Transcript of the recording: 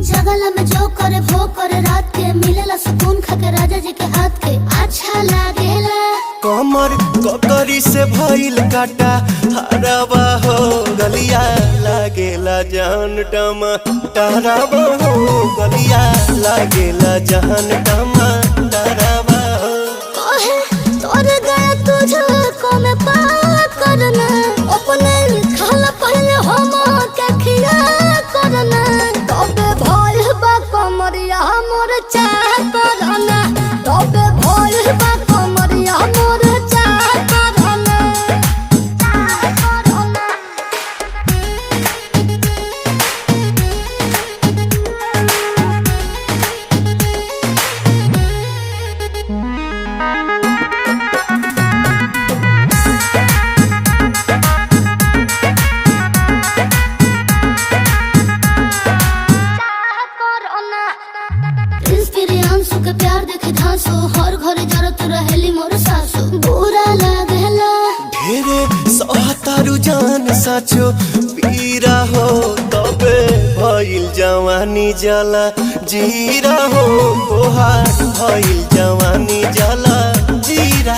जगला में जो करे वो करे रात के मिलेला सुकून खाके राजा जी के हाथ के अच्छा लागेला। कमर ककरी से भइल काटा हराबा हो गलिया लागेला जान टमा डराबा हो गलिया लागेला जान टमा डराबा हो। कहे तोर गया तुझको मैं पार करना अपने खाला पहले हम के खिया करना तबे भइल बा कमरिया मोर चाह करना तबे भइल बा कमरिया मोर चाह करना चाह करना। प्रियांशु के प्यार देखे धांसो हर घरे जरत रहेली मोर सासु बुरा लागेला। ढेरे सहतारू जान साचो पीरा हो तबे भइल जवानी जला जीरा हो तोहार भइल जवानी जला जीरा।